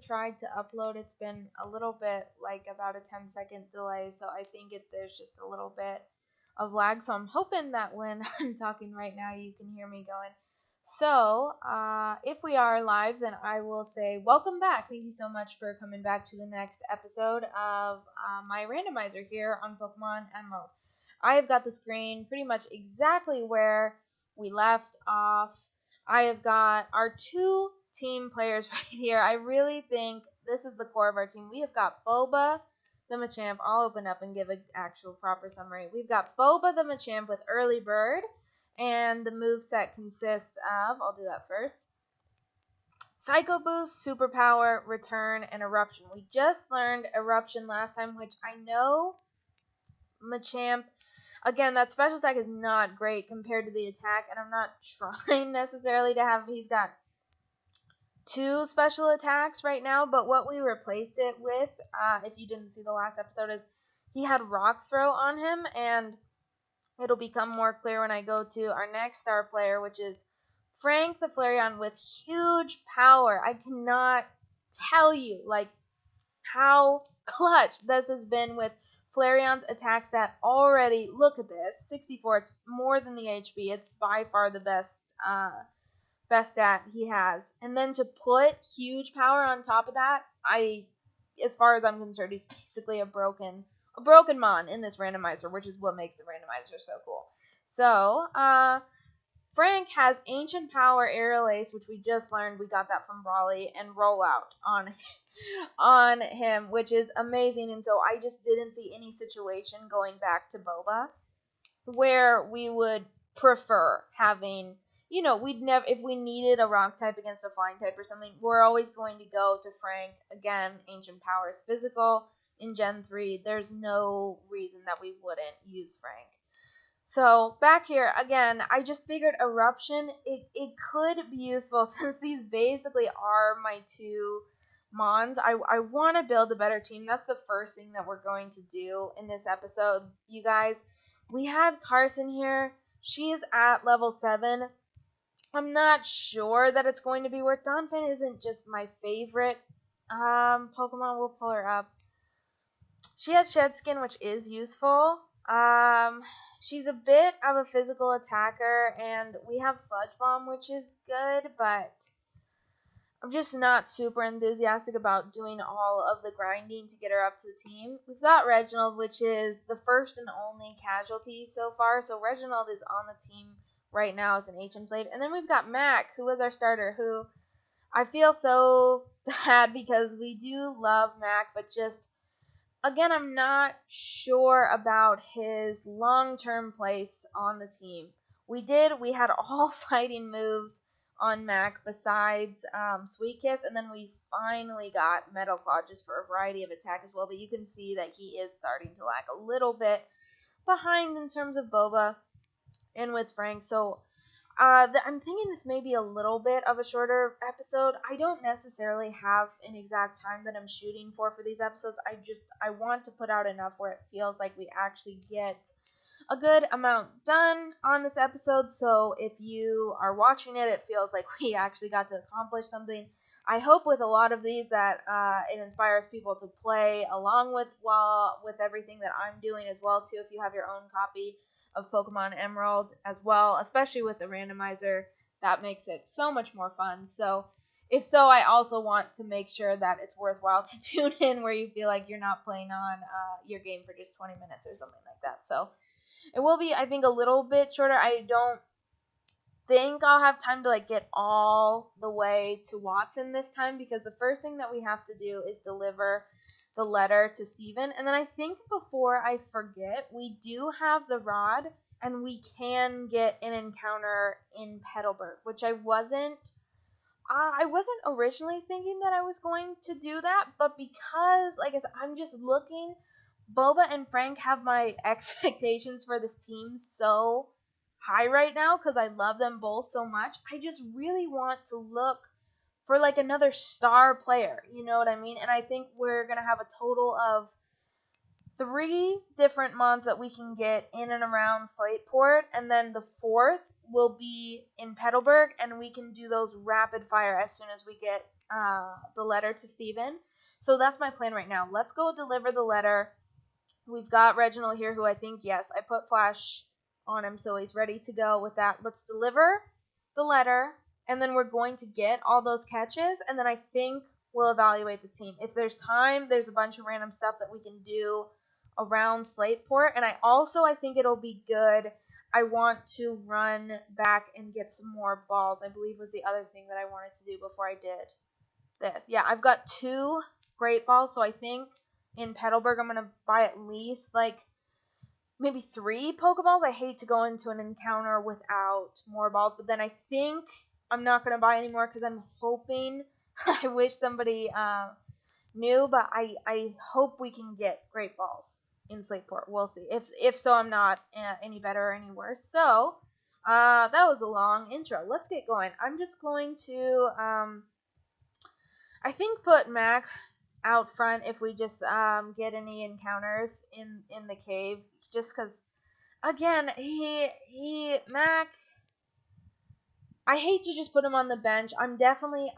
tried to upload, it's been a little bit, like about a 10-second delay, so I think there's just a little bit of lag, so I'm hoping that when I'm talking right now you can hear me going. So, if we are live, then I will say welcome back. Thank you so much for coming back to the next episode of my randomizer here on Pokemon Emerald. I have got the screen pretty much exactly where we left off. I have got our two team players right here. I really think this is the core of our team. We have got Boba the Machamp. I'll open up and give an actual proper summary. We've got Boba the Machamp with Early Bird, and the moveset consists of, I'll do that first, Psycho Boost, Superpower, Return, and Eruption. We just learned Eruption last time, which I know Machamp, again, that special attack is not great compared to the attack, and I'm not trying necessarily to have, he's got two special attacks right now, but what we replaced it with, if you didn't see the last episode, is he had Rock Throw on him, and it'll become more clear when I go to our next star player, which is Frank the Flareon with huge power. I cannot tell you, like, how clutch this has been with Flareon's attack stat already. Look at this, 64. It's more than the HP. It's by far the best stat he has. And then to put huge power on top of that, as far as I'm concerned, he's basically a broken mon in this randomizer, which is what makes the randomizer so cool. So, Frank has Ancient Power, Aerial Ace, which we just learned. We got that from Raleigh, and Rollout on him, which is amazing. And so I just didn't see any situation going back to Boba where we would prefer having, we'd never, if we needed a rock type against a flying type or something, we're always going to go to Frank. Again, Ancient Power is physical in Gen 3. There's no reason that we wouldn't use Frank. So, back here, again, I just figured Eruption, it could be useful since these basically are my two Mons. I want to build a better team. That's the first thing that we're going to do in this episode. You guys, we had Carson here. She is at level 7. I'm not sure that it's going to be worth. Donphin isn't just my favorite Pokemon. We'll pull her up. She has Shed Skin, which is useful. She's a bit of a physical attacker, and we have Sludge Bomb, which is good, but I'm just not super enthusiastic about doing all of the grinding to get her up to the team. We've got Reginald, which is the first and only casualty so far, so Reginald is on the team right now as an HM slave. And then we've got Mac, who is our starter, who I feel so bad because we do love Mac, but just, again, I'm not sure about his long-term place on the team. We had all fighting moves on Mac besides Sweet Kiss, and then we finally got Metal Claw just for a variety of attack as well, but you can see that he is starting to lag a little bit behind in terms of Boba and with Frank. So I'm thinking this may be a little bit of a shorter episode. I don't necessarily have an exact time that I'm shooting for these episodes. I want to put out enough where it feels like we actually get a good amount done on this episode. So if you are watching it, it feels like we actually got to accomplish something. I hope with a lot of these that it inspires people to play along with everything that I'm doing as well too. If you have your own copy of Pokemon Emerald as well, especially with the randomizer, that makes it so much more fun. So if so, I also want to make sure that it's worthwhile to tune in where you feel like you're not playing on your game for just 20 minutes or something like that. So it will be, I think, a little bit shorter. I don't think I'll have time to get all the way to Watson this time, because the first thing that we have to do is deliver the letter to Steven. And then I think before I forget, we do have the rod, and we can get an encounter in Petalburg, which I wasn't originally thinking that I was going to do that, but because, like I said, I'm just looking, Boba and Frank have my expectations for this team so high right now because I love them both so much. I just really want to look for another star player, you know what I mean? And I think we're going to have a total of 3 different mons that we can get in and around Slateport, and then the 4th will be in Petalburg, and we can do those rapid fire as soon as we get the letter to Steven. So that's my plan right now. Let's go deliver the letter. We've got Reginald here, who I think, yes, I put Flash on him, so he's ready to go with that. Let's deliver the letter, and then we're going to get all those catches, and then I think we'll evaluate the team. If there's time, there's a bunch of random stuff that we can do around Slateport, and I think it'll be good. I want to run back and get some more balls, I believe was the other thing that I wanted to do before I did this. Yeah, I've got 2 great balls, so I think in Petalburg I'm going to buy at least like maybe 3 Pokeballs. I hate to go into an encounter without more balls, but then I think I'm not going to buy any more because I'm hoping, I wish somebody knew, but I hope we can get great balls in Slateport. We'll see. If so, I'm not any better or any worse. So that was a long intro. Let's get going. I'm just going to I think put Mac out front if we just get any encounters in the cave, just because again Mac, I hate to just put him on the bench. I'm definitely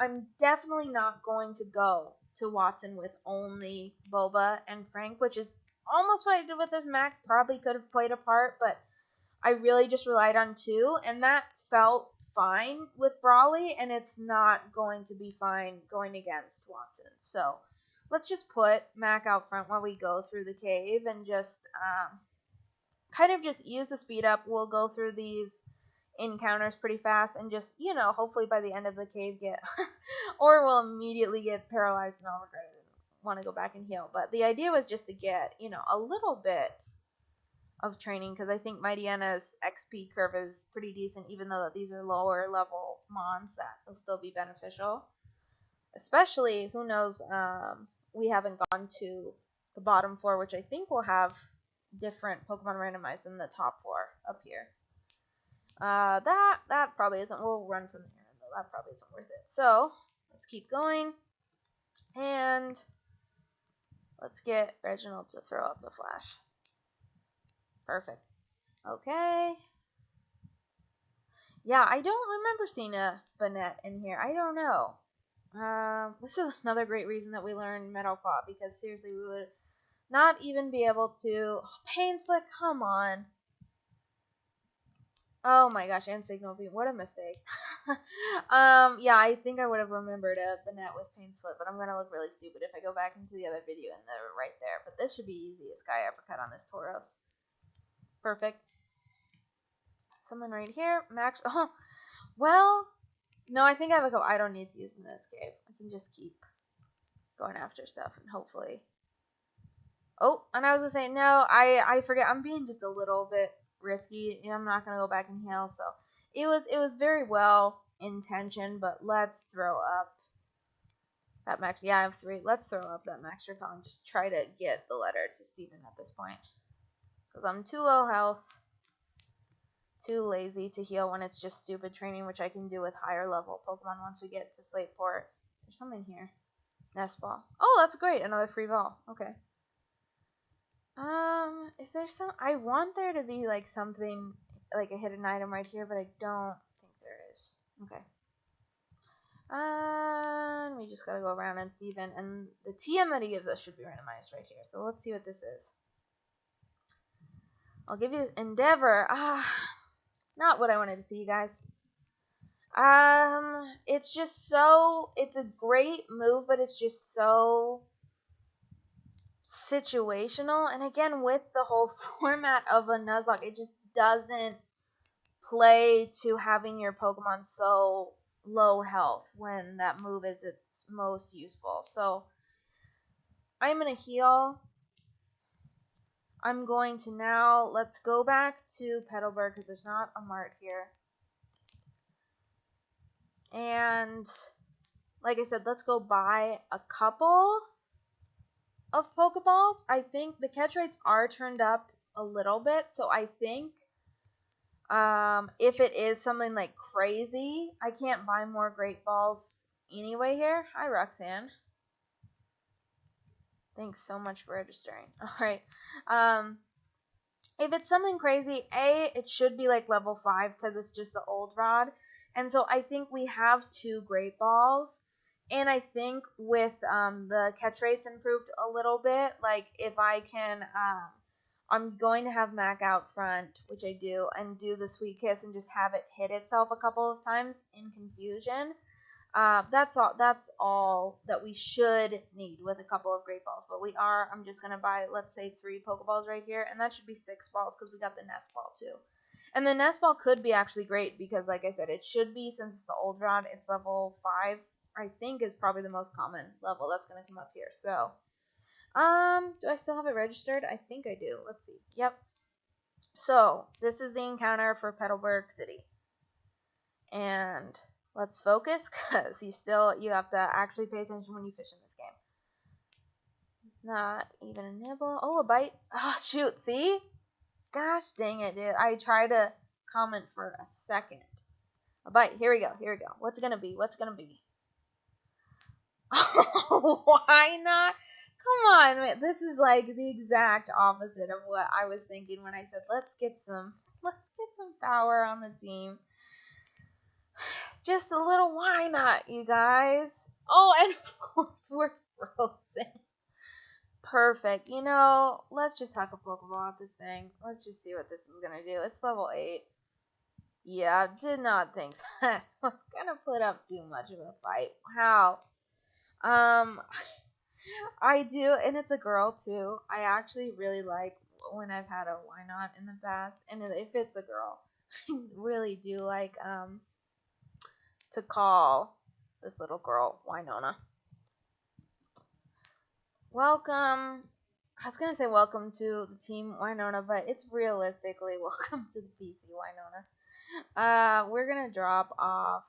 not going to go to Watson with only Boba and Frank, which is almost what I did with this. Mac probably could have played a part, but I really just relied on 2, and that felt fine with Brawley, and it's not going to be fine going against Watson. So let's just put Mac out front while we go through the cave and just kind of just use the speed up. We'll go through these encounters pretty fast and just, hopefully by the end of the cave get or we'll immediately get paralyzed and I'll regret it and want to go back and heal. But the idea was just to get, a little bit of training, because I think Mightyana's XP curve is pretty decent, even though that these are lower level mons. That will still be beneficial, especially, who knows, we haven't gone to the bottom floor, which I think will have different Pokemon randomized than the top floor up here. That probably isn't, we'll run from here, though that probably isn't worth it. So let's keep going, and let's get Reginald to throw up the Flash. Perfect. Okay. Yeah, I don't remember seeing a Banette in here. I don't know. This is another great reason that we learned Metal Claw, because seriously, we would not even be able to... Oh, Pain Split, come on. Oh my gosh, and Signal Beam. What a mistake. Yeah, I think I would have remembered a Banette with Pain Split, but I'm going to look really stupid if I go back into the other video and they're right there. But this should be easy. A Sky Uppercut on this Tauros. Perfect. Something right here. Max. Oh, well, no, I think I have a go. I don't need to use in this cave. I can just keep going after stuff and hopefully. Oh, and I was gonna say, no, I forget. I'm being just a little bit risky. I'm not gonna go back and heal. So it was very well intentioned, but let's throw up that max. Yeah, I have 3. Let's throw up that max repel and just try to get the letter to Steven at this point, because I'm too low health. Too lazy to heal when it's just stupid training, which I can do with higher level Pokemon once we get to Slateport. There's something here. Nest Ball. Oh, that's great. Another free ball. Okay. Is there some... I want there to be, like, something, like a hidden item right here, but I don't think there is. Okay. We just gotta go around and Steven, and the TM that he gives us should be randomized right here. So let's see what this is. I'll give you Endeavor. Not what I wanted to see, you guys. It's just so... It's a great move, but it's just so situational. And again, with the whole format of a Nuzlocke, it just doesn't play to having your Pokemon so low health when that move is its most useful. So, I'm going to heal. I'm going to now, let's go back to Petalburg, because there's not a mart here. And, like I said, let's go buy a couple of Pokeballs. I think the catch rates are turned up a little bit, so I think if it is something like crazy, I can't buy more Great Balls anyway here. Hi, Roxanne. Thanks so much for registering. Alright. If it's something crazy, it should be like level 5 because it's just the old rod. And so I think we have 2 Great Balls. And I think with the catch rates improved a little bit, like if I can, I'm going to have Mac out front, which I do, and do the Sweet Kiss and just have it hit itself a couple of times in confusion. That's all that we should need with a couple of great balls. But I'm just going to buy, let's say, 3 Pokeballs right here, and that should be 6 balls because we got the Nest Ball too. And the Nest Ball could be actually great because, like I said, it should be, since it's the old rod, it's level 5, I think is probably the most common level that's going to come up here. So, do I still have it registered? I think I do. Let's see. Yep. So, this is the encounter for Petalburg City. And let's focus, because you have to actually pay attention when you fish in this game. Not even a nibble. Oh, a bite. Oh, shoot. See? Gosh dang it, dude. I tried to comment for a second. A bite. Here we go. What's it going to be? Oh, why not? Come on, man. This is like the exact opposite of what I was thinking when I said, let's get some power on the team. It's just a little why not, you guys. Oh, and of course we're frozen. Perfect. Let's just talk a Pokeball at this thing. Let's just see what this is going to do. It's level 8. Yeah, did not think that was going to put up too much of a fight. Wow. I do, and it's a girl too. I actually really like when I've had a why not in the past, and if it's a girl, I really do like to call this little girl Winona. Welcome. I was gonna say welcome to the team Winona, but it's realistically welcome to the PC Winona. We're gonna drop off.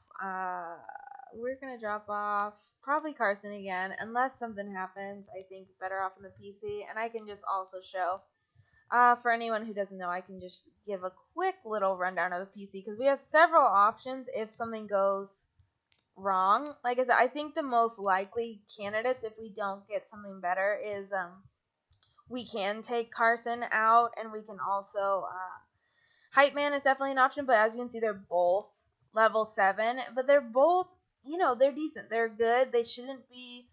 Probably Carson again, unless something happens. I think better off in the PC, and I can just also show. For anyone who doesn't know, I can just give a quick little rundown of the PC, because we have several options if something goes wrong. Like I said, I think the most likely candidates, if we don't get something better, is we can take Carson out, and we can also Hype Man is definitely an option, but as you can see, they're both level 7, but they're both, they're decent, they're good, they shouldn't be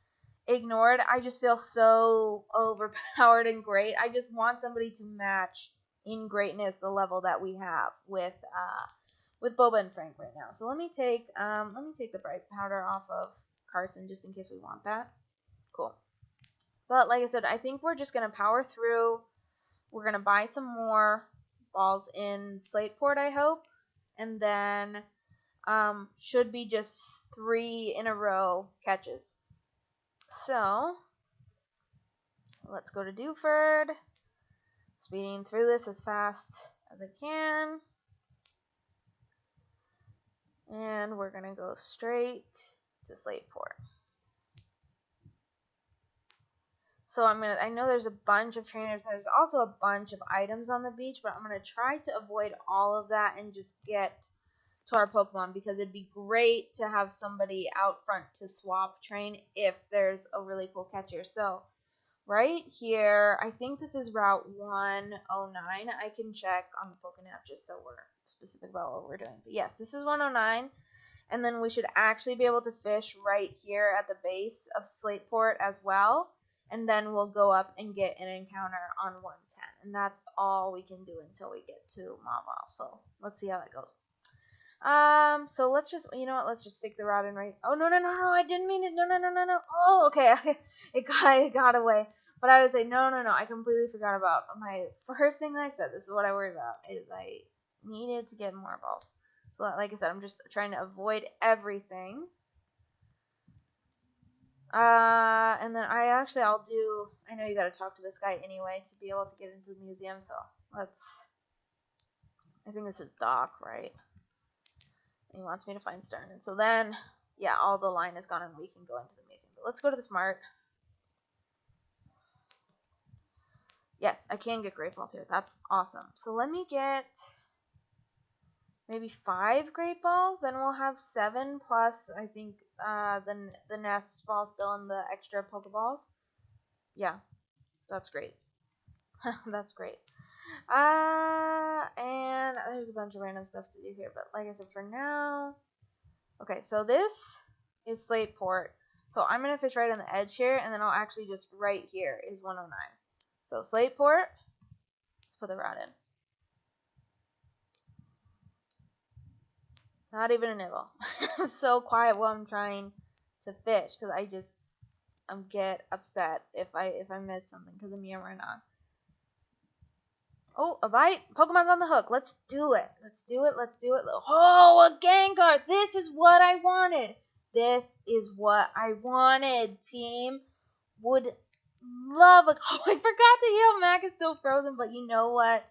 ignored. I just feel so overpowered and great. I just want somebody to match in greatness the level that we have with Boba and Frank right now. So let me take the bright powder off of Carson just in case we want that. Cool. But like I said, I think we're just gonna power through. We're gonna buy some more balls in Slateport, I hope, and then should be just 3 in a row catches. So let's go to Dewford, speeding through this as fast as I can, and we're gonna go straight to Slateport. So I know there's a bunch of trainers. There's also a bunch of items on the beach, but I'm going to try to avoid all of that and just get to our Pokemon, because it'd be great to have somebody out front to swap train if there's a really cool catcher. So right here, I think this is Route 109. I can check on the Pokémap just so we're specific about what we're doing. But yes, this is 109. And then we should actually be able to fish right here at the base of Slateport as well. And then we'll go up and get an encounter on 110. And that's all we can do until we get to Mawile. So let's see how that goes. So let's just, let's just stick the rod in right. Oh, no, I didn't mean it. No. Oh, okay. It got away. But I would say, no. I completely forgot about my first thing that I said. This is what I worry about, is I needed to get more balls. So like I said, I'm just trying to avoid everything. And then I know you gotta talk to this guy anyway to be able to get into the museum, so I think this is Doc, right? He wants me to find Stern, and so then, yeah, all the line is gone and we can go into the museum. But let's go to the Smart. Yes, I can get Great Balls here. That's awesome. So let me get maybe 5 Great Balls, then we'll have 7 plus, I think, the Nest Ball still in the extra Pokeballs. Yeah, that's great. That's great. And there's a bunch of random stuff to do here, but like I said, for now, okay, so this is Slateport. So I'm going to fish right on the edge here, and then I'll actually just right here is 109. So Slateport, let's put the rod in. Not even a nibble. I'm so quiet while I'm trying to fish because I get upset if I miss something because I'm yammering on. Oh, a bite. Pokemon's on the hook. Let's do it. Let's do it. Let's do it. Oh, a Gengar. This is what I wanted. This is what I wanted, team. Would love a... Oh, I forgot to heal. Mac is still frozen, but you know what?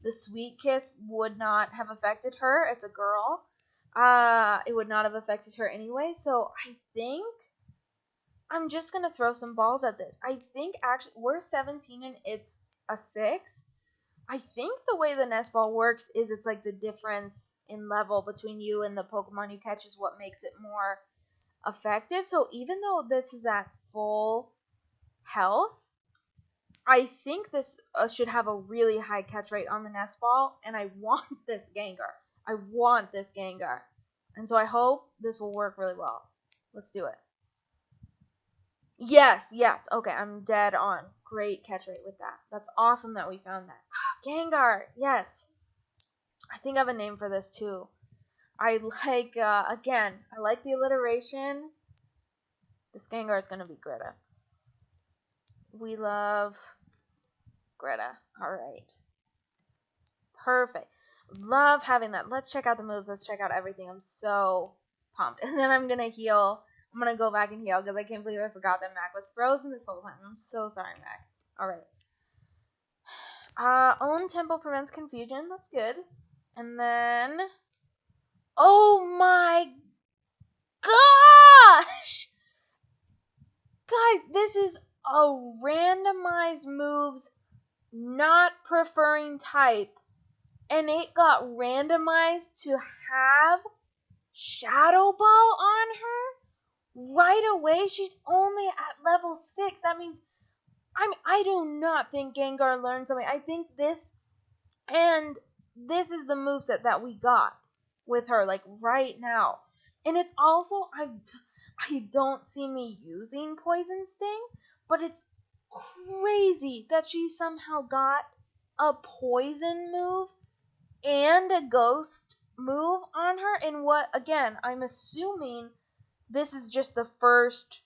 The Sweet Kiss would not have affected her. It's a girl. It would not have affected her anyway, so I think I'm just going to throw some balls at this. I think actually we're 17 and it's a 6. I think the way the nest ball works is it's like the difference in level between you and the Pokemon you catch is what makes it more effective. So even though this is at full health, I think this should have a really high catch rate on the nest ball, and I want this Gengar. I want this Gengar. And so I hope this will work really well. Let's do it. Yes, yes. Okay, I'm dead on. Great catch rate with that. That's awesome that we found that. Gengar, yes. I think I have a name for this too. I like, again, I like the alliteration. This Gengar is going to be Greta. We love Greta. Alright. Perfect. Love having that. Let's check out the moves. Let's check out everything. I'm so pumped. And then I'm going to heal. I'm going to go back and heal because I can't believe I forgot that Mac was frozen this whole time. I'm so sorry, Mac. Alright. Own tempo prevents confusion. That's good. And then... Oh my gosh! Guys, this is a randomized moves not preferring type. And it got randomized to have Shadow Ball on her right away. She's only at level 6. That means I do not think Gengar learned something. I think this is the moveset that we got with her, like right now. And it's also I don't see me using Poison Sting, but it's crazy that she somehow got a poison move and a ghost move on her. And what, again, I'm assuming this is just the first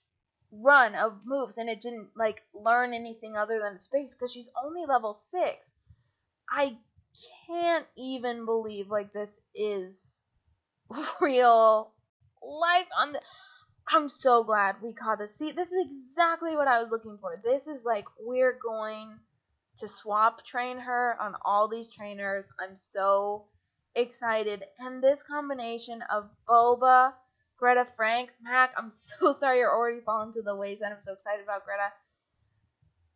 run of moves and it didn't like learn anything other than space because she's only level 6. I can't even believe like this is real life on the... I'm so glad we caught this. See, this is exactly what I was looking for. This is like we're going to swap train her on all these trainers. I'm so excited. And this combination of Boba, Greta, Frank, Mac, I'm so sorry you're already falling to the wayside. I'm so excited about Greta.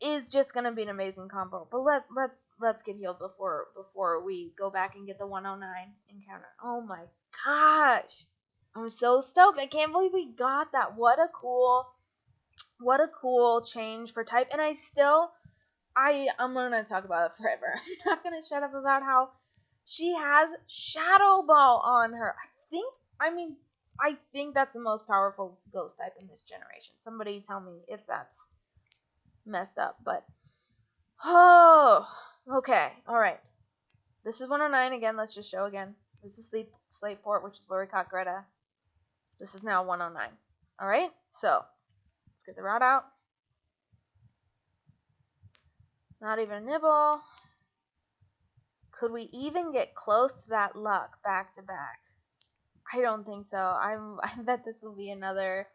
Is just gonna be an amazing combo. But let's get healed before we go back and get the 109 encounter. Oh my gosh. I'm so stoked. I can't believe we got that. What a cool change for type. And I'm gonna talk about it forever. I'm not gonna shut up about how she has Shadow Ball on her. I think that's the most powerful ghost type in this generation. Somebody tell me if that's messed up, but oh, okay, all right. This is 109 again. Let's just show again. This is Slateport, which is where we caught Greta. This is now 109. All right, so let's get the rod out. Not even a nibble. Could we even get close to that luck back to back? I don't think so. I bet this will be another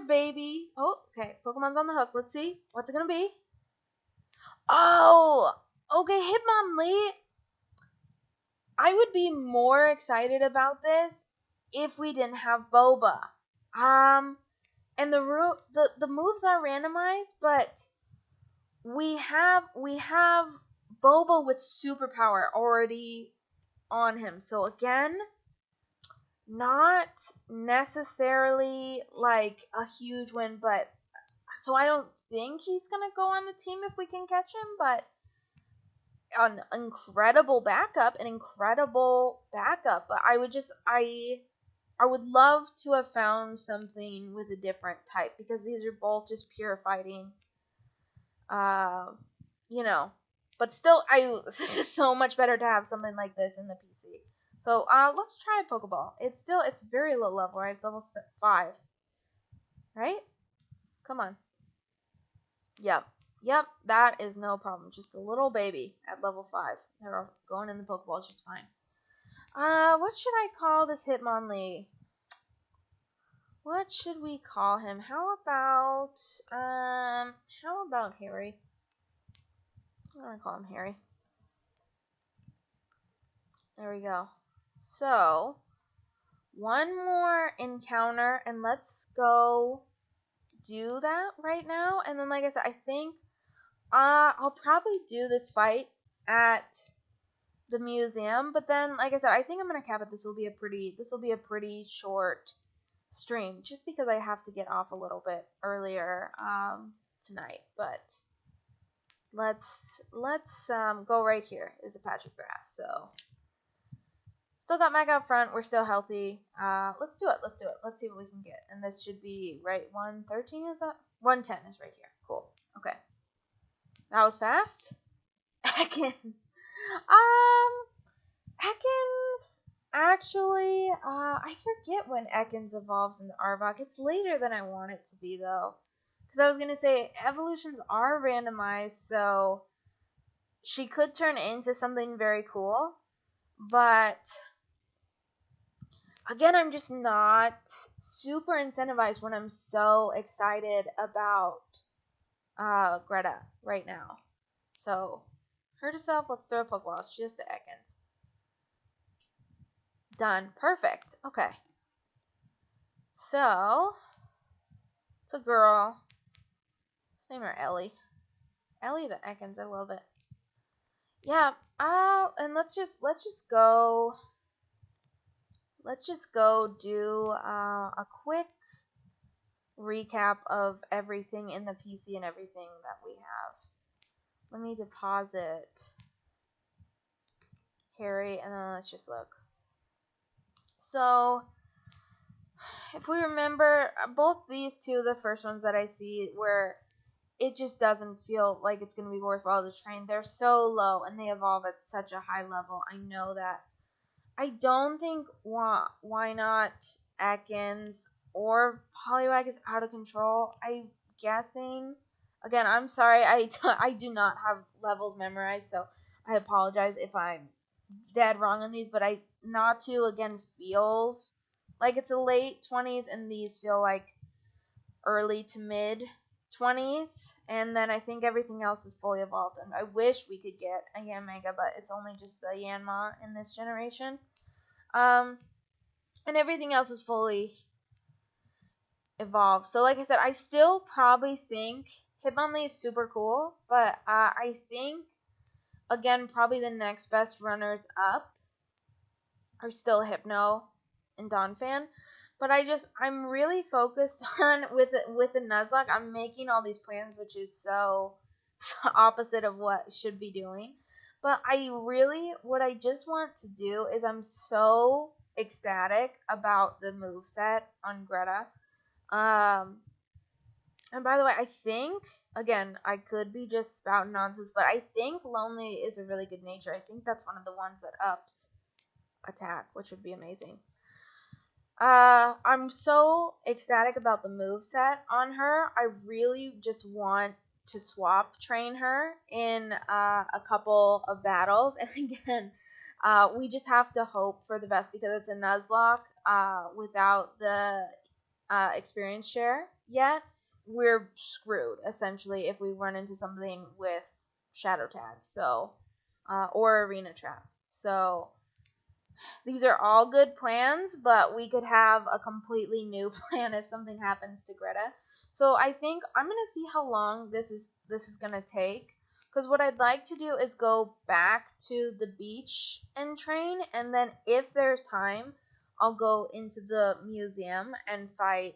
baby. Oh, okay. Pokemon's on the hook. Let's see. What's it gonna be? Oh, okay. Hitmonlee. I would be more excited about this if we didn't have Boba. And the moves are randomized, but we have Boba with superpower already on him. So again, not necessarily like a huge win, but so I don't think he's gonna go on the team if we can catch him, but an incredible backup. But I would love to have found something with a different type, because these are both just pure fighting. You know, but still, this is so much better to have something like this in the PC. So let's try a Pokeball. It's very low level, right? It's level 5, right? Come on. Yep, that is no problem. Just a little baby at level 5. They're going in the Pokeball, it's just fine. What should I call this Hitmonlee? What should we call him? How about Harry? I'm gonna call him Harry. There we go. So, one more encounter, and let's go do that right now. And then, like I said, I think I'll probably do this fight at the museum. But then, like I said, I think I'm gonna cap it. This will be a pretty short stream, just because I have to get off a little bit earlier tonight. But let's go right here. Is a patch of grass. So. Still got Mega up front. We're still healthy. Let's do it. Let's see what we can get. And this should be right. 113 is that? 110 is right here. Cool. Okay. That was fast. Ekans. Ekans. Actually, I forget when Ekans evolves into Arbok. It's later than I want it to be, though. Because I was going to say, evolutions are randomized, so she could turn into something very cool. But again, I'm just not super incentivized when I'm so excited about Greta right now. So, hurt herself, let's throw a Pokeball. It's just the Ekans. Done. Perfect. Okay. So, it's a girl. Let's name her Ellie. Ellie the Ekans, I love it. Yeah, and let's just go. Let's just go do a quick recap of everything in the PC and everything that we have. Let me deposit Harry, and then let's just look. So, if we remember, both these two, the first ones that I see, where it just doesn't feel like it's going to be worthwhile to train. They're so low, and they evolve at such a high level. I know that. I don't think why not Ekans or Poliwag is out of control. I'm guessing. Again, I'm sorry. I do not have levels memorized, so I apologize if I'm dead wrong on these. But not to, again, feels like it's a late 20s, and these feel like early to mid 20s. And then I think everything else is fully evolved. And I wish we could get a Yanmega, but it's only just the Yanma in this generation. And everything else is fully evolved. So like I said, I still probably think Hitmonlee is super cool. But I think, again, probably the next best runners up are still Hypno and Donphan. But I'm really focused on, with the Nuzlocke, I'm making all these plans, which is so opposite of what I should be doing. But what I just want to do is, I'm so ecstatic about the moveset on Greta. And by the way, I think, again, I could be just spouting nonsense, but I think Lonely is a really good nature. I think that's one of the ones that ups attack, which would be amazing. I'm so ecstatic about the moveset on her. I really just want to swap train her in a couple of battles. And again, we just have to hope for the best, because it's a Nuzlocke without the experience share yet. We're screwed, essentially, if we run into something with Shadow Tag, so or Arena Trap. So these are all good plans, but we could have a completely new plan if something happens to Greta. So I think I'm going to see how long this is going to take, because what I'd like to do is go back to the beach and train, and then if there's time, I'll go into the museum and fight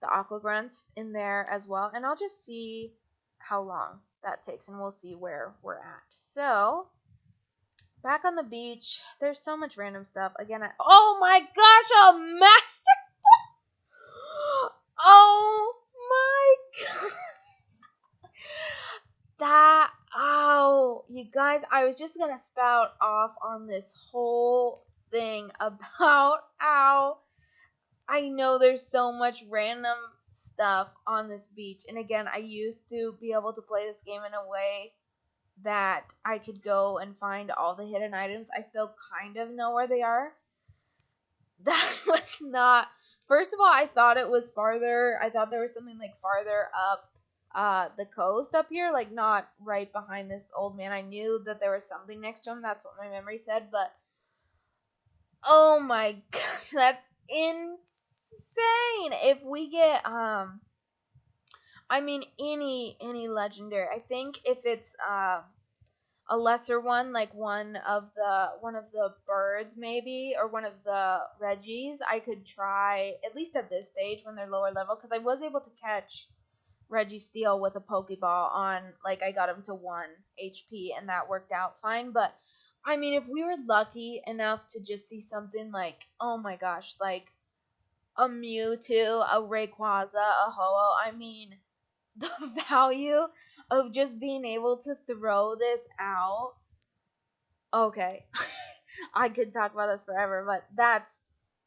the Aqua Grunts in there as well, and I'll just see how long that takes, and we'll see where we're at. So back on the beach. There's so much random stuff. Again, oh my gosh, a master. Oh my god. You guys, I was just gonna spout off on this whole thing about how I know there's so much random stuff on this beach. And again, I used to be able to play this game in a way that I could go and find all the hidden items. I still kind of know where they are. That was not. First of all, I thought it was farther. I thought there was something like farther up the coast up here, like not right behind this old man. I knew that there was something next to him. That's what my memory said. But oh my gosh, that's insane. If we get I mean any legendary. I think if it's a lesser one, like one of the birds maybe, or one of the Reggies, I could try at least at this stage when they're lower level, because I was able to catch Reggie Steele with a Pokeball on, like, I got him to 1 HP and that worked out fine. But I mean, if we were lucky enough to just see something like, oh my gosh, like a Mewtwo, a Rayquaza, a Ho-Oh, I mean, the value of just being able to throw this out. Okay. I could talk about this forever, but that's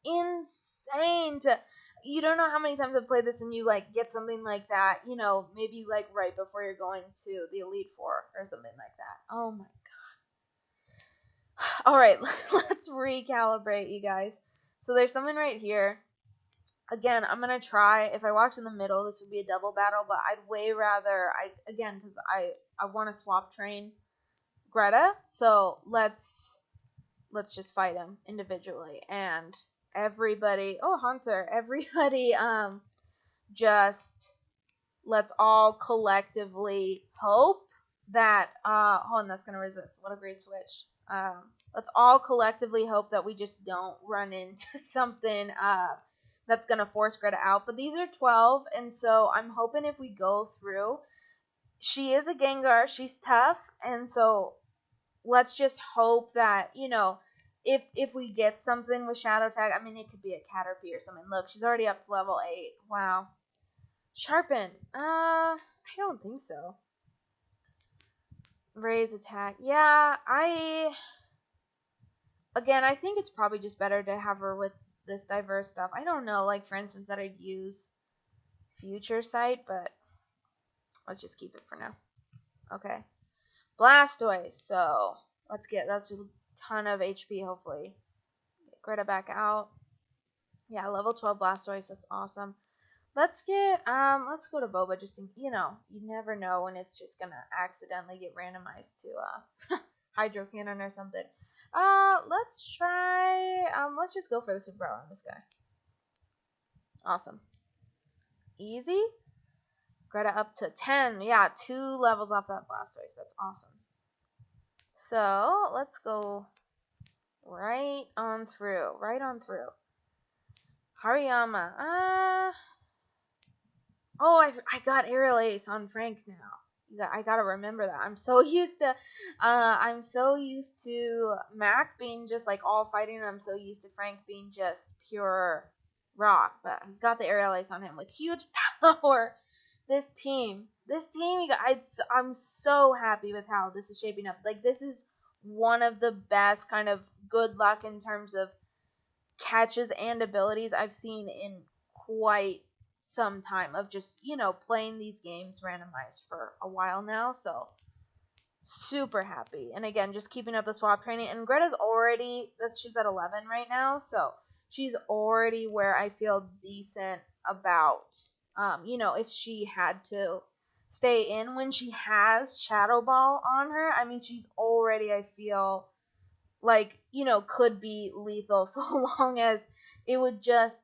insane to. You don't know how many times I've played this and you like get something like that, you know, maybe like right before you're going to the Elite Four or something like that. Oh my god. Alright, let's recalibrate, you guys. So there's something right here. Again, I'm going to try, if I walked in the middle, this would be a double battle, but I'd way rather, because I want to swap train Greta, so let's just fight him individually. And everybody, oh, Hunter, everybody, just let's all collectively hope that, hold on, that's going to resist. What a great switch. Let's all collectively hope that we just don't run into something, that's going to force Greta out. But these are 12, and so I'm hoping if we go through, she is a Gengar, she's tough, and so let's just hope that, you know, if we get something with Shadow Tag, I mean, it could be a Caterpie or something. Look, she's already up to level 8. Wow. Sharpen. I don't think so. Raise attack. Yeah, I think it's probably just better to have her with this diverse stuff. I don't know, like, for instance, that I'd use Future Sight, but let's just keep it for now. Okay. Blastoise, so that's a ton of HP, hopefully. Get Greta back out. Yeah, level 12 Blastoise, that's awesome. Let's go to Boba, just in, you know, you never know when it's just gonna accidentally get randomized to Hydro Cannon or something. Let's try, let's just go for the Super Power on this guy. Awesome. Easy. Greta up to 10. Yeah, 2 levels off that Blastoise. That's awesome. So, let's go right on through. Hariyama. Oh, I got Aerial Ace on Frank now. I gotta remember that. I'm so used to Mac being just like all fighting, and I'm so used to Frank being just pure rock. But I got the Aerial Ace on him with huge power. This team, you guys, I'm so happy with how this is shaping up. Like, this is one of the best kind of good luck in terms of catches and abilities I've seen in quite some time of just, you know, playing these games randomized for a while now. So super happy. And again, just keeping up the swap training. And Greta's she's at 11 right now, so she's already where I feel decent about, you know, if she had to stay in when she has Shadow Ball on her. I mean, she's already, I feel like, you know, could be lethal, so long as it would just,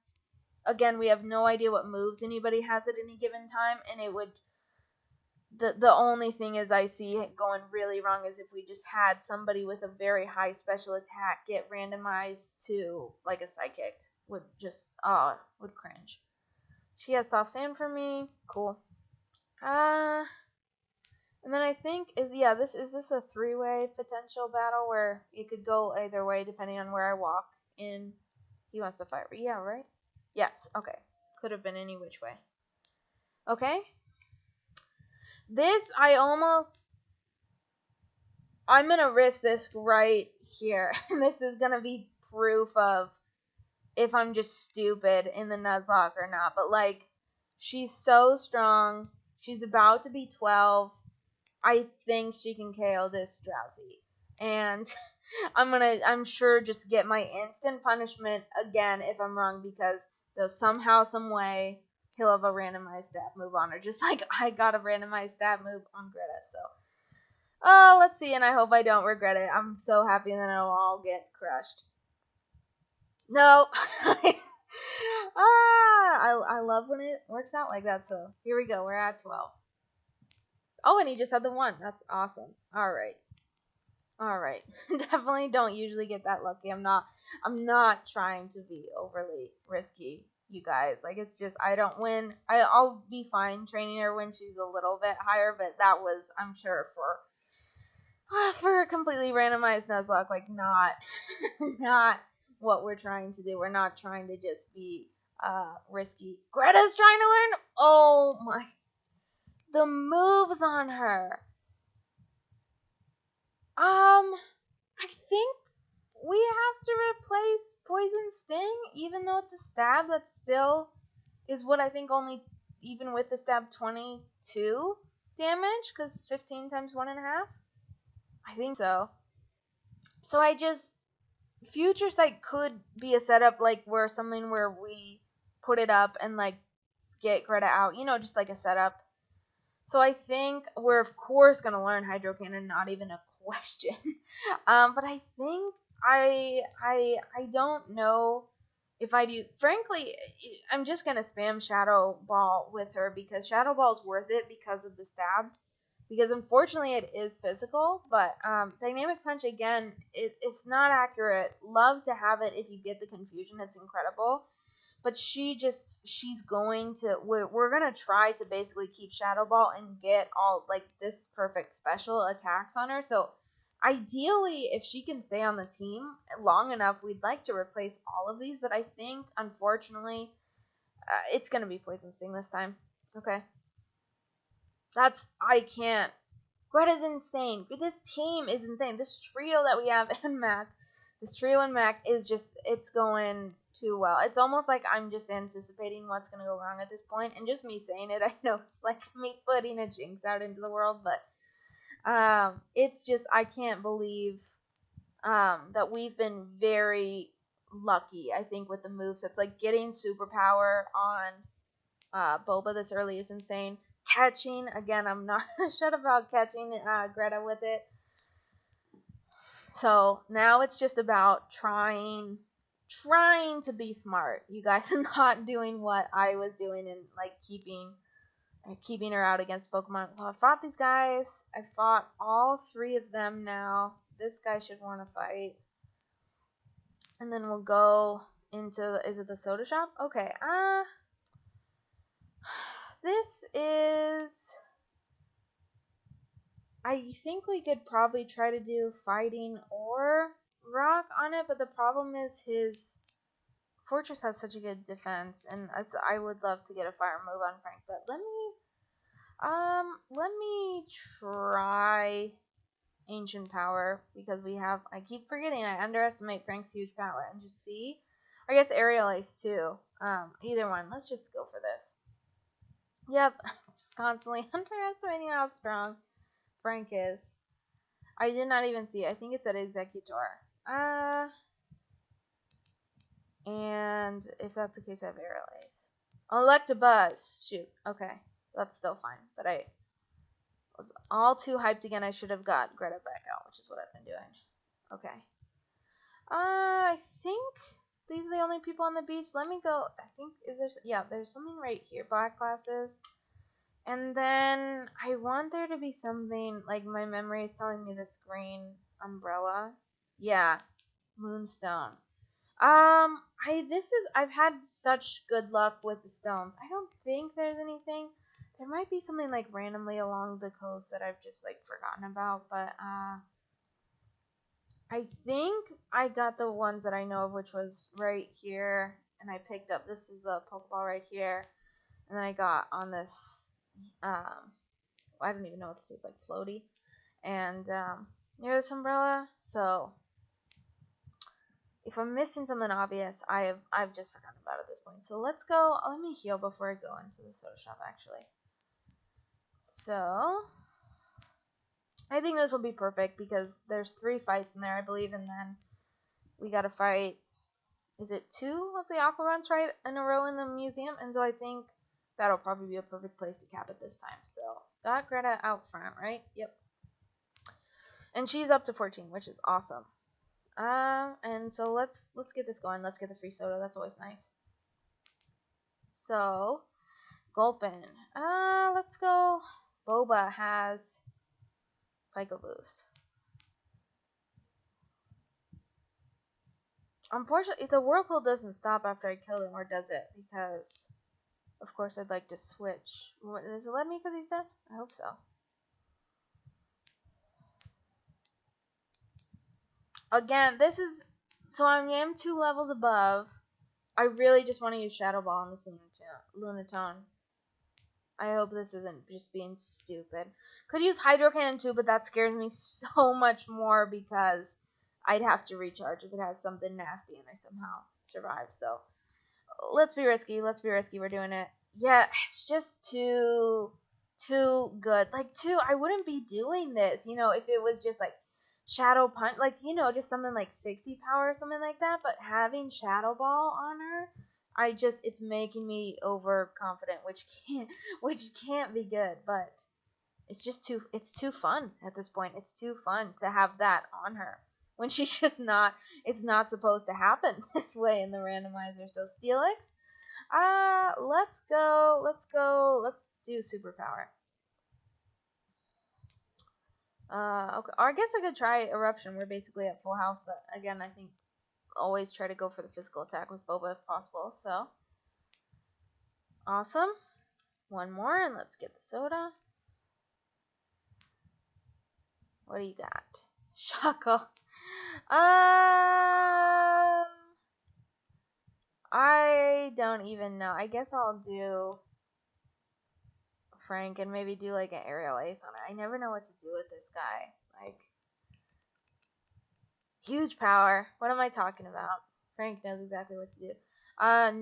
again, we have no idea what moves anybody has at any given time, and it would, the only thing is I see it going really wrong is if we just had somebody with a very high special attack get randomized to like a Psychic. Would cringe. She has Soft Sand for me. Cool. And then I think yeah, is this a three-way potential battle where it could go either way depending on where I walk in? He wants to fight. Yeah, right? Yes, okay. Could have been any which way. Okay. This, I'm gonna risk this right here. This is gonna be proof of if I'm just stupid in the Nuzlocke or not. But, like, she's so strong. She's about to be 12. I think she can KO this Drowsy. And I'm sure just get my instant punishment again if I'm wrong, because they'll somehow, some way, he'll have a randomized stab move on her, just like I got a randomized stab move on Greta. So, oh, let's see, and I hope I don't regret it. I'm so happy that it'll all get crushed. No. I love when it works out like that. So here we go. We're at 12. Oh, and he just had the 1. That's awesome. All right. Definitely don't usually get that lucky. I'm not trying to be overly risky, you guys. Like, it's just, I don't win. I'll be fine training her when she's a little bit higher, but that was, I'm sure, for a completely randomized Nuzlocke, like, not what we're trying to do. We're not trying to just be risky. Greta's trying to learn. Oh my, the moves on her. I think we have to replace Poison Sting, even though it's a stab. That still is what I think, only, even with the stab, 22 damage, because 15 times 1.5. I think so. So Future Sight could be a setup, like, where something where we put it up and, like, get Greta out, just like a setup. So I think we're, of course, going to learn Hydro Cannon, not even a question. But I think I don't know if I do. Frankly, I'm just going to spam Shadow Ball with her, because Shadow Ball is worth it because of the stab. Because unfortunately it is physical, but Dynamic Punch, again, it's not accurate. Love to have it if you get the confusion. It's incredible. But she's going to, we're going to try to basically keep Shadow Ball and get all, like, this perfect special attacks on her. So ideally, if she can stay on the team long enough, we'd like to replace all of these. But I think, unfortunately, it's going to be Poison Sting this time. Okay. I can't. Greta's insane. This team is insane. This trio that we have and Mac, this trio and Mac is just, it's going too well. It's almost like I'm just anticipating what's going to go wrong at this point, and just me saying it, I know it's like me putting a jinx out into the world, but it's just, I can't believe that we've been very lucky, I think, with the movesets. Like, getting superpower on Boba this early is insane. Catching, again, I'm not shut about catching Greta with it. So now it's just about trying to be smart, you guys, and not doing what I was doing, and, like, keeping her out against Pokemon. So I fought these guys. I fought all 3 of them now. This guy should want to fight. And then we'll go into, is it the soda shop? Okay, this is, I think we could probably try to do fighting or rock on it, but the problem is his Fortress has such a good defense, and I would love to get a fire move on Frank, but let me try Ancient Power, because I keep forgetting, I underestimate Frank's huge power, and just see, or I guess Aerial Ace too, either one. Let's just go for this. Yep, just constantly underestimating how strong Frank is. I did not even see. I think it's at Executor. And if that's the case, I have Aerial Ace. Electabuzz. Shoot. Okay. That's still fine. But I was all too hyped again. I should have got Greta back out, which is what I've been doing. Okay. I think these are the only people on the beach. Let me go. I think, there's something right here. Black glasses. And then I want there to be something, like, my memory is telling me this green umbrella. Yeah, Moonstone. I've had such good luck with the stones. I don't think there's anything. There might be something like randomly along the coast that I've just like forgotten about, but I think I got the ones that I know of, which was right here, and I picked up, this is the Pokeball right here, and then I got on this, I don't even know what this is, like floaty, and near this umbrella. So if I'm missing something obvious, I've just forgotten about it at this point. So let's go. Let me heal before I go into the soda shop, actually. So I think this will be perfect because there's 3 fights in there, I believe, and then we gotta fight. Is it 2 of the Aquaruns right in a row in the museum? And so I think that'll probably be a perfect place to cap it this time. So got Greta out front, right? Yep. And she's up to 14, which is awesome. And so let's get this going. Let's get the free soda. That's always nice. So, Gulpin. Let's go. Boba has Psycho Boost. Unfortunately, the Whirlpool doesn't stop after I kill him, or does it? Because, of course, I'd like to switch. Does it let me because he's dead? I hope so. Again, this is... So I am 2 levels above. I really just want to use Shadow Ball on this Lunatone. I hope this isn't just being stupid. Could use Hydro Cannon too, but that scares me so much more because I'd have to recharge if it has something nasty and I somehow survive. So let's be risky. Let's be risky. We're doing it. Yeah, it's just too good. Like, I wouldn't be doing this, if it was just like Shadow Punch, like, just something like 60 power or something like that. But having Shadow Ball on her, it's making me overconfident, which can't be good. But it's too fun at this point. It's too fun to have that on her when she's just not. It's not supposed to happen this way in the randomizer. So Steelix, let's go. Let's do superpower. Okay. Or I guess I could try Eruption. We're basically at full health, but again, I think always try to go for the physical attack with Boba if possible. So awesome. One more, and let's get the soda. What do you got? Shuckle. I don't even know. I guess I'll do Frank and maybe do like an aerial ace on it. I never know what to do with this guy. Like, huge power. What am I talking about? Frank knows exactly what to do.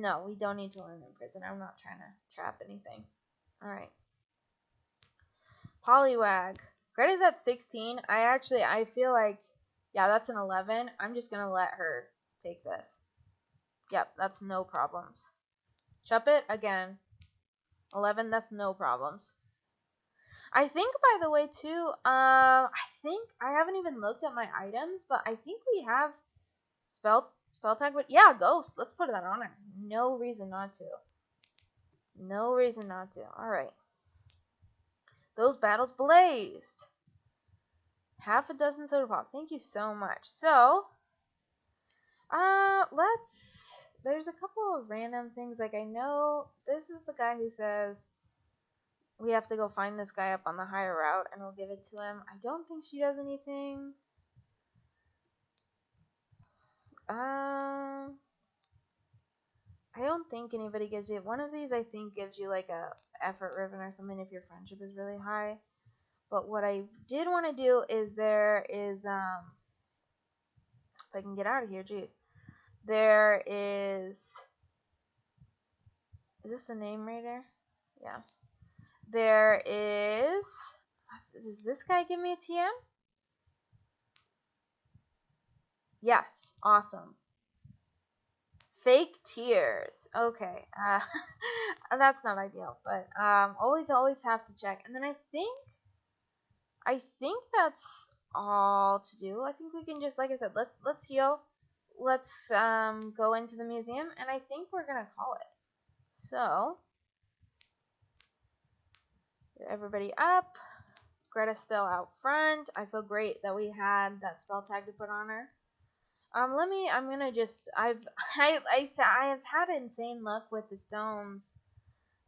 No, we don't need to learn in prison. I'm not trying to trap anything. Alright. Poliwag. Greta's at 16. I feel like, yeah, that's an 11. I'm just going to let her take this. Yep, that's no problems. Shuppet, again. 11, that's no problems. I think, by the way, too, I think, I haven't even looked at my items, but I think we have spell tag, but yeah, Ghost. Let's put that on her. No reason not to. No reason not to. Alright. Those battles blazed. Half a dozen soda pop. Thank you so much. So, there's a couple of random things. Like, I know this is the guy who says we have to go find this guy up on the higher route and we'll give it to him. I don't think she does anything. I don't think anybody gives you one of these. I think gives you like a effort ribbon or something if your friendship is really high. But what I did want to do is there is if I can get out of here, jeez. There is this the name raider? Yeah. There is. Does this guy give me a TM? Yes. Awesome. Fake tears. Okay. That's not ideal, but always have to check. And then I think that's all to do. I think we can just, like I said, let's heal. Let's go into the museum, and I think we're gonna call it. So, get everybody up. Greta's still out front. I feel great that we had that spell tag to put on her. I'm gonna just, I have had insane luck with the stones.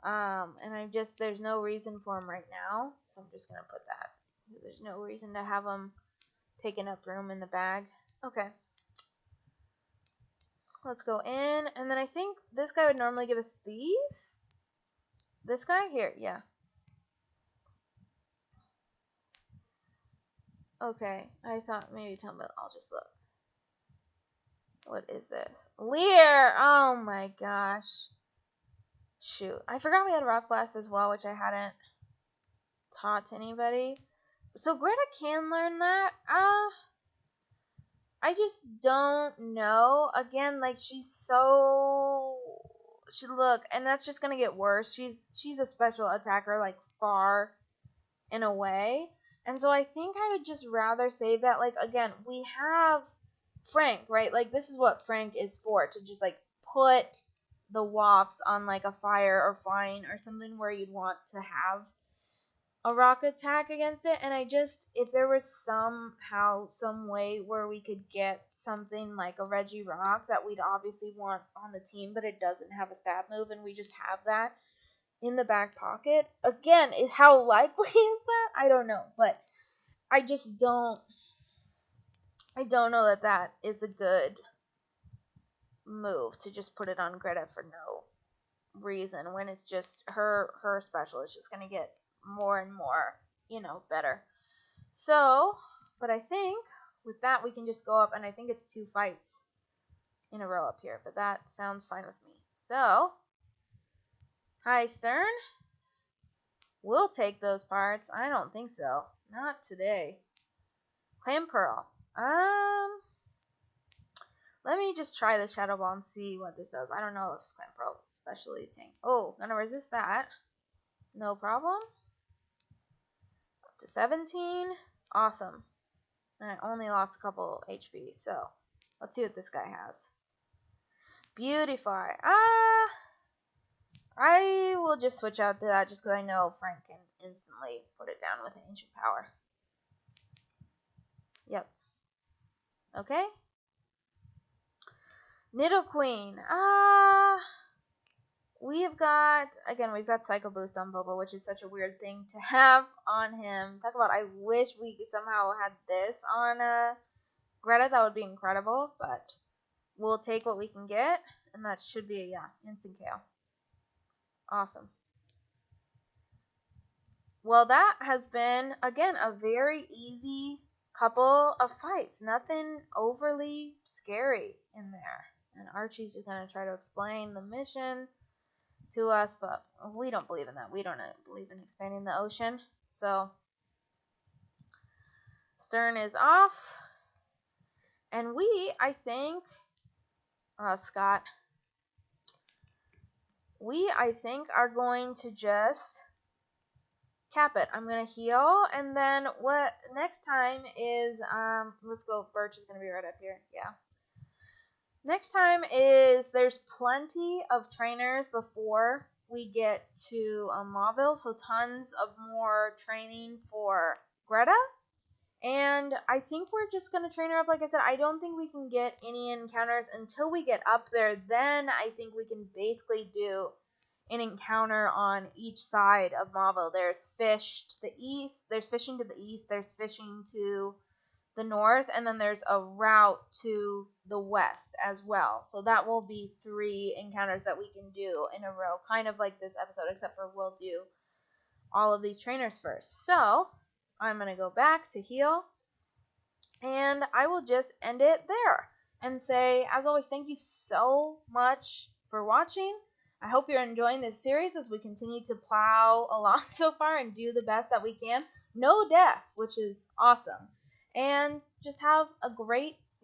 And there's no reason for them right now, so I'm just going to put that. There's no reason to have them taking up room in the bag. Okay. Let's go in, and then I think this guy would normally give us Thief. This guy? Here, yeah. Okay, I thought maybe tell me, I'll just look. What is this? Leer! Oh my gosh. Shoot. I forgot we had Rock Blast as well, which I hadn't taught to anybody. So Greta can learn that. I just don't know. Again, like look, and that's just gonna get worse. She's a special attacker, like far and away. And so I think I would just rather say that, like, again, we have Frank, right? Like, this is what Frank is for, to just, like, put the Wops on, like, a fire or flying or something where you'd want to have a rock attack against it. And if there was somehow, some way where we could get something like a Reggie Rock that we'd obviously want on the team, but it doesn't have a stab move, and we just have that in the back pocket. Again, how likely is that? I don't know, but I just don't know that is a good move to just put it on Greta for no reason when it's just her special is just gonna get more and more, better. So, but I think with that we can just go up, and I think it's 2 fights in a row up here, but that sounds fine with me. So, hi Stern. We'll take those parts. I don't think so. Not today. Clam Pearl. Let me just try the Shadow Ball and see what this does. I don't know if Clam Pearl especially tank. Oh, gonna resist that. No problem. Up to 17. Awesome. And I only lost a couple HP, so let's see what this guy has. Beautify. I will just switch out to that just because I know Frank can instantly put it down with an Ancient Power. Yep. Okay. Nidoqueen. We've got Psycho Boost on Boba, which is such a weird thing to have on him. Talk about, I wish we somehow had this on Greta. That would be incredible, but we'll take what we can get, and that should be instant KO. Awesome. Well, that has been, again, a very easy couple of fights. Nothing overly scary in there. And Archie's just going to try to explain the mission to us, but we don't believe in that. We don't believe in expanding the ocean. So, Stern is off. And I think, Scott, I think, are going to just cap it. I'm going to heal, and then what next time is, let's go, Birch is going to be right up here, yeah. Next time is, there's plenty of trainers before we get to Mauville, so tons of more training for Greta, and I think we're just going to train her up. Like I said, I don't think we can get any encounters until we get up there. Then I think we can basically do an encounter on each side of Mauville. There's fish to the east, there's fishing to the east, there's fishing to the north, and then there's a route to the west as well. So that will be 3 encounters that we can do in a row, kind of like this episode, except for we'll do all of these trainers first. So I'm going to go back to heal, and I will just end it there and say, as always, thank you so much for watching. I hope you're enjoying this series as we continue to plow along so far and do the best that we can. No deaths, which is awesome. And just have a great